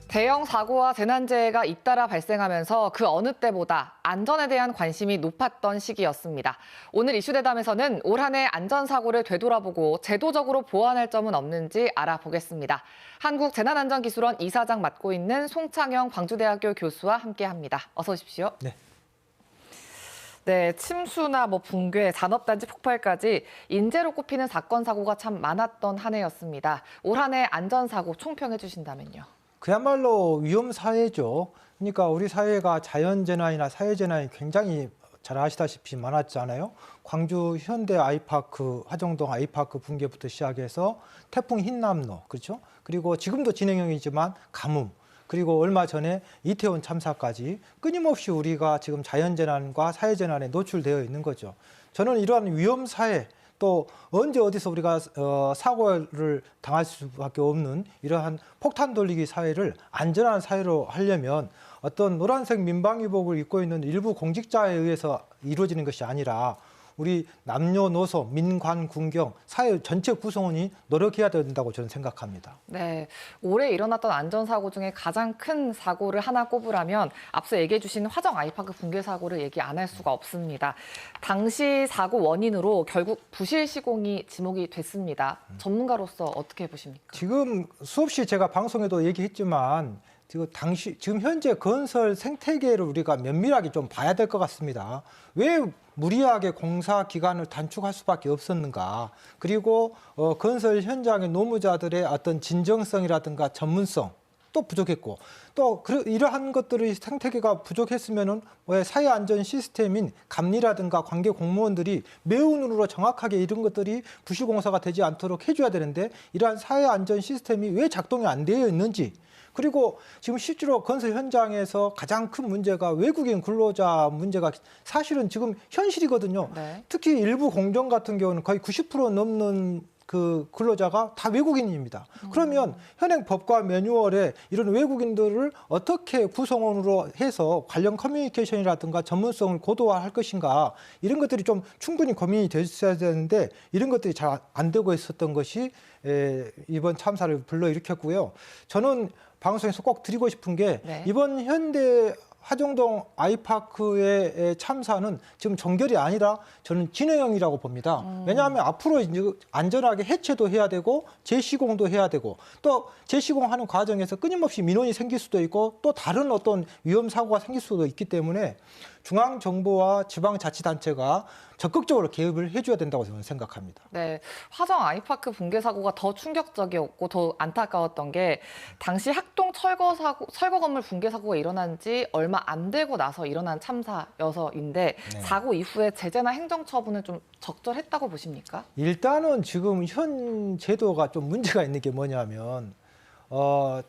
대형 사고와 재난재해가 잇따라 발생하면서 그 어느 때보다 안전에 대한 관심이 높았던 시기였습니다. 오늘 이슈대담에서는 올 한 해 안전사고를 되돌아보고 제도적으로 보완할 점은 없는지 알아보겠습니다. 한국재난안전기술원 이사장 맡고 있는 송창영 광주대학교 교수와 함께합니다. 어서 오십시오. 네. 네, 침수나 붕괴, 산업단지 폭발까지 인재로 꼽히는 사건, 사고가 참 많았던 한 해였습니다. 올 한 해 안전사고 총평해 주신다면요. 그야말로 위험 사회죠. 그러니까 우리 사회가 자연재난이나 사회재난이 굉장히 잘 아시다시피 많았잖아요. 광주 현대 아이파크, 화정동 아이파크 붕괴부터 시작해서 태풍 흰남노, 그렇죠? 그리고 지금도 진행형이지만 가뭄, 그리고 얼마 전에 이태원 참사까지 끊임없이 우리가 지금 자연재난과 사회재난에 노출되어 있는 거죠. 저는 이러한 위험사회, 또 언제 어디서 우리가 사고를 당할 수밖에 없는 이러한 폭탄 돌리기 사회를 안전한 사회로 하려면 어떤 노란색 민방위복을 입고 있는 일부 공직자에 의해서 이루어지는 것이 아니라 우리 남녀노소, 민관, 군경, 사회 전체 구성원이 노력해야 된다고 저는 생각합니다. 네, 올해 일어났던 안전사고 중에 가장 큰 사고를 하나 꼽으라면 앞서 얘기해 주신 화정 아이파크 붕괴 사고를 얘기 안 할 수가 없습니다. 당시 사고 원인으로 결국 부실 시공이 지목이 됐습니다. 전문가로서 어떻게 보십니까? 지금 수없이 제가 방송에도 얘기했지만 지금 현재 건설 생태계를 우리가 면밀하게 좀 봐야 될 것 같습니다. 왜 무리하게 공사 기간을 단축할 수밖에 없었는가? 그리고 건설 현장의 노무자들의 어떤 진정성이라든가 전문성 또 부족했고, 또 이러한 것들의 생태계가 부족했으면은 왜 사회 안전 시스템인 감리라든가 관계 공무원들이 매운으로 정확하게 이런 것들이 부실 공사가 되지 않도록 해줘야 되는데 이러한 사회 안전 시스템이 왜 작동이 안 되어 있는지. 그리고 지금 실제로 건설 현장에서 가장 큰 문제가 외국인 근로자 문제가 사실은 지금 현실이거든요. 네. 특히 일부 공정 같은 경우는 거의 90% 넘는 그 근로자가 다 외국인입니다. 그러면 현행 법과 매뉴얼에 이런 외국인들을 어떻게 구성원으로 해서 관련 커뮤니케이션이라든가 전문성을 고도화할 것인가, 이런 것들이 좀 충분히 고민이 됐어야 되는데 이런 것들이 잘 안 되고 있었던 것이 이번 참사를 불러일으켰고요. 저는 방송에서 꼭 드리고 싶은 게 네. 이번 현대 화정동 아이파크의 참사는 지금 종결이 아니라 저는 진행형이라고 봅니다. 왜냐하면 앞으로 이제 안전하게 해체도 해야 되고 재시공도 해야 되고, 또 재시공하는 과정에서 끊임없이 민원이 생길 수도 있고 또 다른 어떤 위험 사고가 생길 수도 있기 때문에 중앙정부와 지방자치단체가 적극적으로 개입을 해줘야 된다고 저는 생각합니다. 네, 화정 아이파크 붕괴 사고가 더 충격적이었고 더 안타까웠던 게 당시 학동 철거 건물 붕괴 사고가 일어난 지 얼마 안 되고 나서 일어난 참사여서인데 네. 사고 이후에 제재나 행정 처분은 좀 적절했다고 보십니까? 일단은 지금 현 제도가 좀 문제가 있는 게 뭐냐면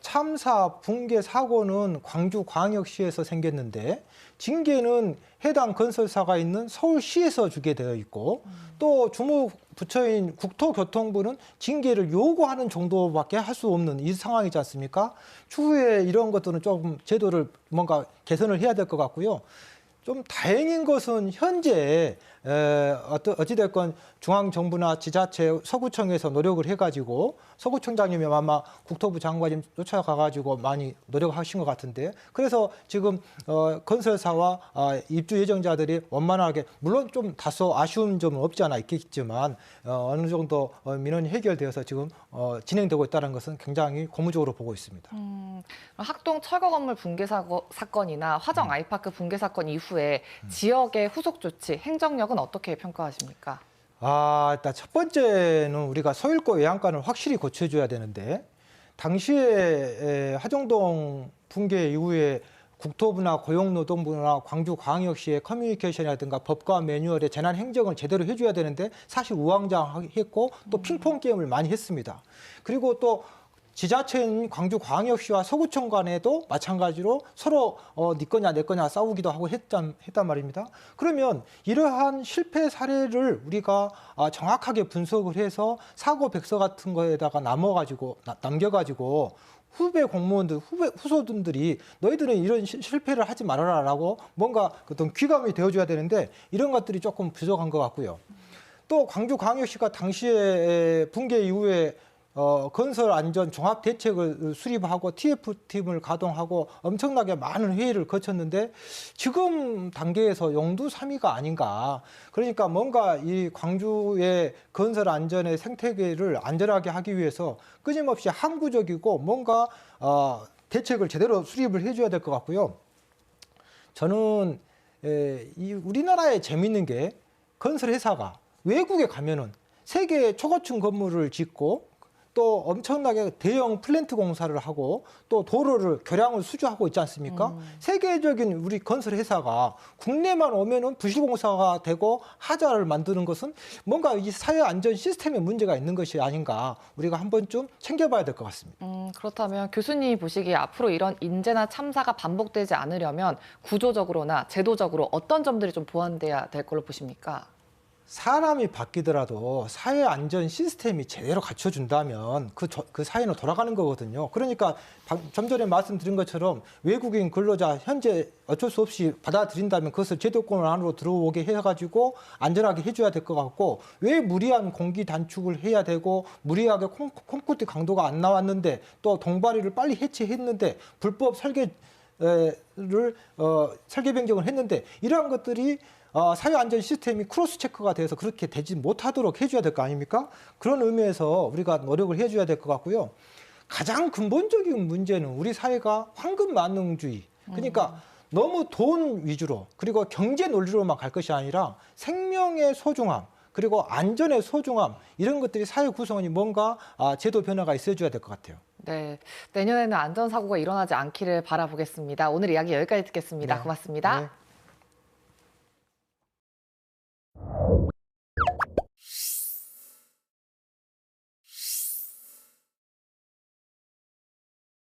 참사 붕괴 사고는 광주광역시에서 생겼는데 징계는 해당 건설사가 있는 서울시에서 주게 되어 있고, 또 주무부처인 국토교통부는 징계를 요구하는 정도밖에 할 수 없는 이 상황이지 않습니까? 추후에 이런 것들은 조금 제도를 뭔가 개선을 해야 될 것 같고요. 좀 다행인 것은 현재 어찌됐건 중앙정부나 지자체, 서구청에서 노력을 해가지고 서구청장님이 아마 국토부 장관님 쫓아가가지고 많이 노력하신 것 같은데, 그래서 지금 건설사와 입주 예정자들이 원만하게, 물론 좀 다소 아쉬운 점은 없지 않아 있겠지만 어느 정도 민원이 해결되어서 지금 진행되고 있다는 것은 굉장히 고무적으로 보고 있습니다. 학동 철거 건물 붕괴 사건이나 화정 아이파크 붕괴 사건 이후에 지역의 후속 조치, 행정력은 어떻게 평가하십니까? 일단 첫 번째는 우리가 소일고 외양간을 확실히 고쳐줘야 되는데, 당시에 화정동 붕괴 이후에 국토부나 고용노동부나 광주광역시의 커뮤니케이션이라든가 법과 매뉴얼의 재난 행정을 제대로 해줘야 되는데 사실 우왕좌왕했고 또 핑퐁 게임을 많이 했습니다. 그리고 또 지자체인 광주광역시와 서구청 간에도 마찬가지로 서로 네 거냐 내 거냐 싸우기도 하고 했단 말입니다. 그러면 이러한 실패 사례를 우리가 정확하게 분석을 해서 사고 백서 같은 거에다가 남겨가지고 후배 공무원들, 후소들이 너희들은 이런 실패를 하지 말아라라고 뭔가 어떤 귀감이 되어줘야 되는데 이런 것들이 조금 부족한 것 같고요. 또 광주광역시가 당시에 붕괴 이후에 건설 안전 종합 대책을 수립하고 TF팀을 가동하고 엄청나게 많은 회의를 거쳤는데 지금 단계에서 용두사미가 아닌가. 그러니까 뭔가 이 광주의 건설 안전의 생태계를 안전하게 하기 위해서 끊임없이 항구적이고 뭔가 대책을 제대로 수립을 해줘야 될 것 같고요. 저는 이 우리나라에 재밌는 게 건설 회사가 외국에 가면은 세계 초고층 건물을 짓고 또 엄청나게 대형 플랜트 공사를 하고 또 도로를 교량을 수주하고 있지 않습니까? 세계적인 우리 건설 회사가 국내만 오면은 부실 공사가 되고 하자를 만드는 것은 뭔가 이 사회 안전 시스템에 문제가 있는 것이 아닌가 우리가 한 번쯤 챙겨봐야 될 것 같습니다. 그렇다면 교수님이 보시기에 앞으로 이런 인재나 참사가 반복되지 않으려면 구조적으로나 제도적으로 어떤 점들이 좀 보완돼야 될 걸로 보십니까? 사람이 바뀌더라도 사회 안전 시스템이 제대로 갖춰준다면 그 사회는 돌아가는 거거든요. 그러니까 좀 전에 말씀드린 것처럼 외국인 근로자 현재 어쩔 수 없이 받아들인다면 그것을 제도권 안으로 들어오게 해가지고 안전하게 해줘야 될 것 같고 왜 무리한 공기 단축을 해야 되고 무리하게 콘크리트 강도가 안 나왔는데 또 동바리를 빨리 해체했는데 불법 설계 설계 변경을 했는데 이러한 것들이 사회 안전 시스템이 크로스 체크가 돼서 그렇게 되지 못하도록 해줘야 될 거 아닙니까? 그런 의미에서 우리가 노력을 해줘야 될 것 같고요. 가장 근본적인 문제는 우리 사회가 황금 만능주의, 그러니까 너무 돈 위주로 그리고 경제 논리로만 갈 것이 아니라 생명의 소중함 그리고 안전의 소중함 이런 것들이 사회 구성원이 뭔가 제도 변화가 있어줘야 될 것 같아요. 네, 내년에는 안전사고가 일어나지 않기를 바라보겠습니다. 오늘 이야기 여기까지 듣겠습니다. 네. 고맙습니다. 네.